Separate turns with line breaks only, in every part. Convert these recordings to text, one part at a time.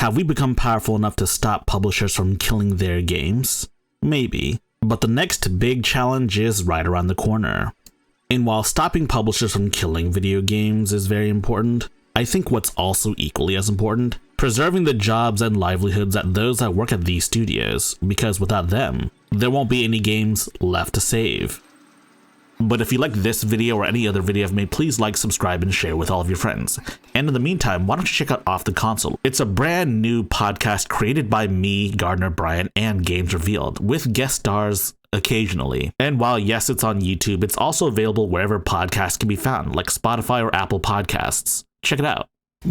Have we become powerful enough to stop publishers from killing their games? Maybe. But the next big challenge is right around the corner. And while stopping publishers from killing video games is very important, I think what's also equally as important, preserving the jobs and livelihoods at those that work at these studios, because without them, there won't be any games left to save. But if you like this video or any other video I've made, please like, subscribe, and share with all of your friends. And in the meantime, why don't you check out Off the Console? It's a brand new podcast created by me, Gardner Bryant, and Games Revealed, with guest stars occasionally. And while yes, it's on YouTube, it's also available wherever podcasts can be found, like Spotify or Apple Podcasts. Check it out.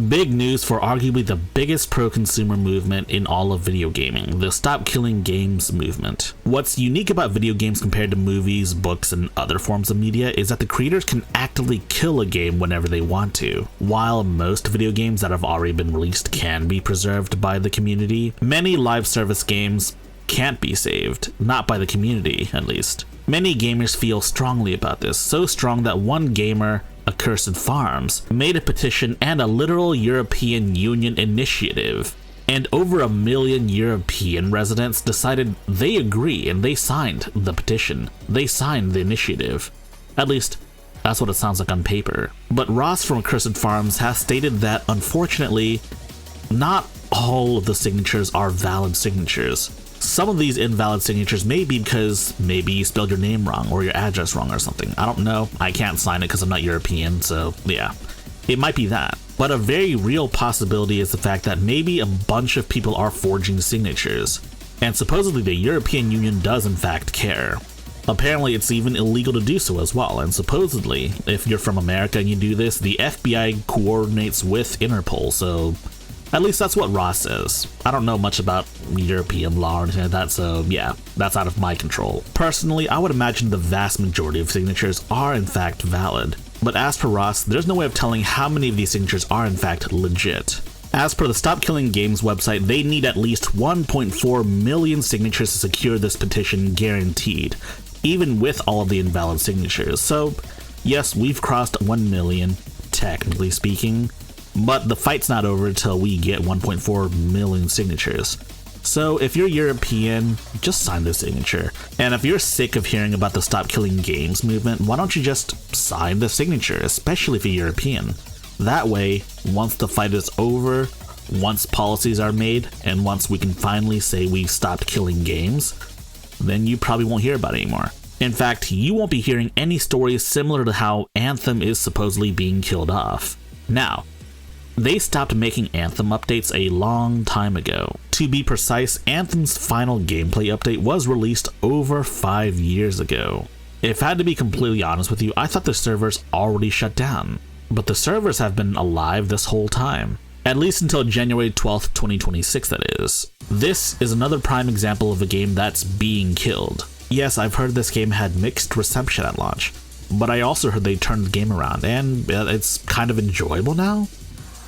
Big news for arguably the biggest pro-consumer movement in all of video gaming, the Stop Killing Games movement. What's unique about video games compared to movies, books, and other forms of media is that the creators can actively kill a game whenever they want to. While most video games that have already been released can be preserved by the community, many live service games can't be saved, not by the community at least. Many gamers feel strongly about this, so strong that one gamer, Accursed Farms, made a petition and a literal European Union initiative, and over 1 million European residents decided they agree and they signed the petition. They signed the initiative. At least, that's what it sounds like on paper. But Ross from Accursed Farms has stated that unfortunately, not all of the signatures are valid signatures. Some of these invalid signatures may be because maybe you spelled your name wrong or your address wrong or something. I don't know. I can't sign it because I'm not European, so yeah. It might be that. But a very real possibility is the fact that maybe a bunch of people are forging signatures. And supposedly the European Union does in fact care. Apparently it's even illegal to do so as well, and supposedly, if you're from America and you do this, the FBI coordinates with Interpol, so at least that's what Ross says. I don't know much about European law or anything like that, so yeah, that's out of my control. Personally, I would imagine the vast majority of signatures are in fact valid. But as per Ross, there's no way of telling how many of these signatures are in fact legit. As per the Stop Killing Games website, they need at least 1.4 million signatures to secure this petition guaranteed, even with all of the invalid signatures. So yes, we've crossed 1 million, technically speaking, but the fight's not over until we get 1.4 million signatures. So if you're European, just sign the signature. And if you're sick of hearing about the Stop Killing Games movement, why don't you just sign the signature, especially if you're European. That way, once the fight is over, once policies are made, and once we can finally say we've stopped killing games, then you probably won't hear about it anymore. In fact, you won't be hearing any stories similar to how Anthem is supposedly being killed off. Now, they stopped making Anthem updates a long time ago. To be precise, Anthem's final gameplay update was released over 5 years ago. If I had to be completely honest with you, I thought the servers already shut down. But the servers have been alive this whole time. At least until January 12th, 2026 that is. This is another prime example of a game that's being killed. Yes, I've heard this game had mixed reception at launch, but I also heard they turned the game around, and it's kind of enjoyable now?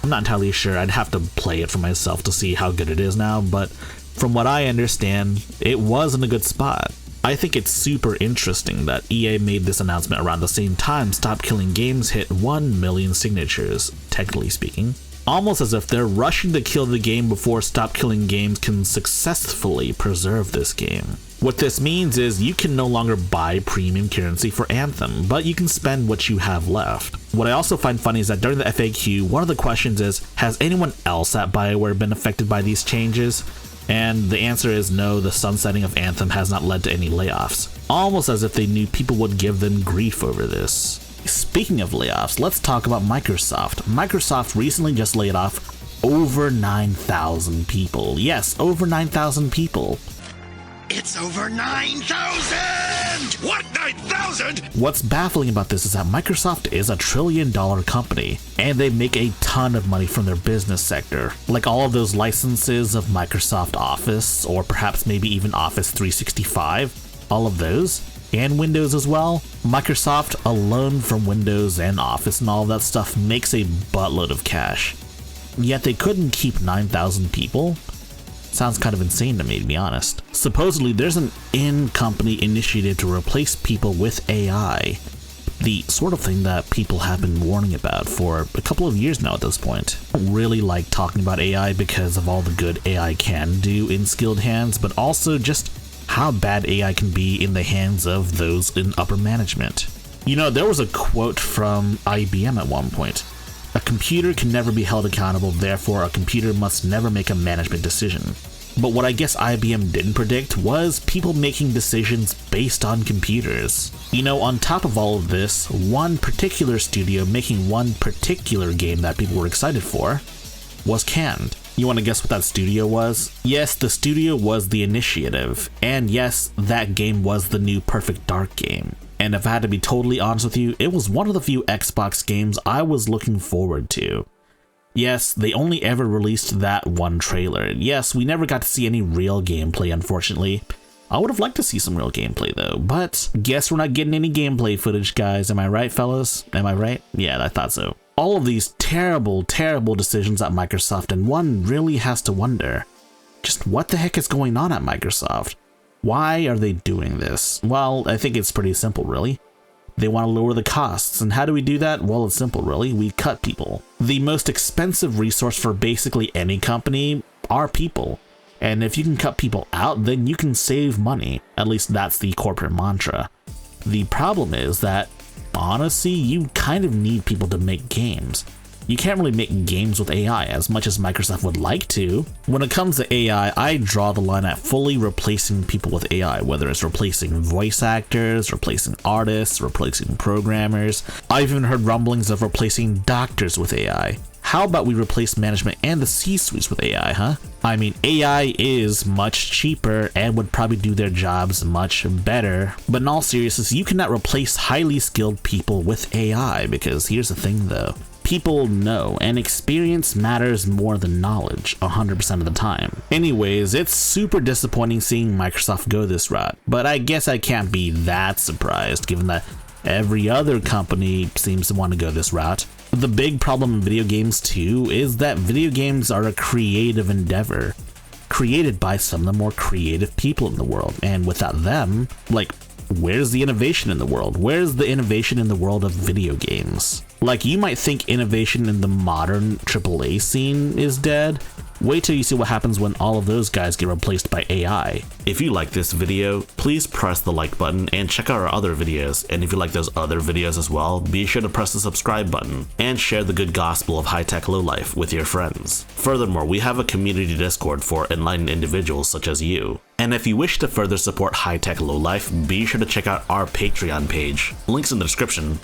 I'm not entirely sure. I'd have to play it for myself to see how good it is now, but from what I understand, it was in a good spot. I think it's super interesting that EA made this announcement around the same time Stop Killing Games hit 1 million signatures, technically speaking. Almost as if they're rushing to kill the game before Stop Killing Games can successfully preserve this game. What this means is you can no longer buy premium currency for Anthem, but you can spend what you have left. What I also find funny is that during the FAQ, one of the questions is, has anyone else at BioWare been affected by these changes? And the answer is no, the sunsetting of Anthem has not led to any layoffs. Almost as if they knew people would give them grief over this. Speaking of layoffs, let's talk about Microsoft. Microsoft recently just laid off over 9,000 people. Yes, over 9,000 people.
It's over 9,000! What, 9,000?
What's baffling about this is that Microsoft is a $1 trillion company, and they make a ton of money from their business sector. Like all of those licenses of Microsoft Office, or perhaps maybe even Office 365, all of those, and Windows as well. Microsoft alone from Windows and Office and all of that stuff makes a buttload of cash. Yet they couldn't keep 9,000 people? Sounds kind of insane to me, to be honest. Supposedly, there's an in-company initiative to replace people with AI. the sort of thing that people have been warning about for a couple of years now at this point. I don't really like talking about AI because of all the good AI can do in skilled hands, but also just how bad AI can be in the hands of those in upper management. You know, there was a quote from IBM at one point. A computer can never be held accountable, therefore a computer must never make a management decision. But what I guess IBM didn't predict was people making decisions based on computers. You know, on top of all of this, one particular studio making one particular game that people were excited for was canned. You want to guess what that studio was? Yes, the studio was The Initiative, and yes, that game was the new Perfect Dark game. And if I had to be totally honest with you, it was one of the few Xbox games I was looking forward to. Yes, they only ever released that one trailer. Yes, we never got to see any real gameplay, unfortunately. I would have liked to see some real gameplay though, but guess we're not getting any gameplay footage, guys. Am I right, fellas? Am I right? Yeah, I thought so. All of these terrible, terrible decisions at Microsoft, and one really has to wonder, just what the heck is going on at Microsoft? Why are they doing this? Well, I think it's pretty simple, really. They want to lower the costs, and how do we do that? Well, it's simple, really. We cut people. The most expensive resource for basically any company are people. And if you can cut people out, then you can save money. At least that's the corporate mantra. The problem is that, honestly, you kind of need people to make games. You can't really make games with AI as much as Microsoft would like to. When it comes to AI, I draw the line at fully replacing people with AI, whether it's replacing voice actors, replacing artists, replacing programmers. I've even heard rumblings of replacing doctors with AI. How about we replace management and the C-suites with AI, huh? I mean, AI is much cheaper and would probably do their jobs much better. But in all seriousness, you cannot replace highly skilled people with AI, because here's the thing though. People know, and experience matters more than knowledge 100% of the time. Anyways, it's super disappointing seeing Microsoft go this route, but I guess I can't be that surprised given that every other company seems to want to go this route. The big problem in video games too is that video games are a creative endeavor, created by some of the more creative people in the world, and without them, like, where's the innovation in the world? Where's the innovation in the world of video games? Like, you might think innovation in the modern AAA scene is dead. Wait till you see what happens when all of those guys get replaced by AI. If you like this video, please press the like button and check out our other videos. And if you like those other videos as well, be sure to press the subscribe button and share the good gospel of high-tech lowlife with your friends. Furthermore, we have a community Discord for enlightened individuals such as you. And if you wish to further support high-tech lowlife, be sure to check out our Patreon page. Links in the description.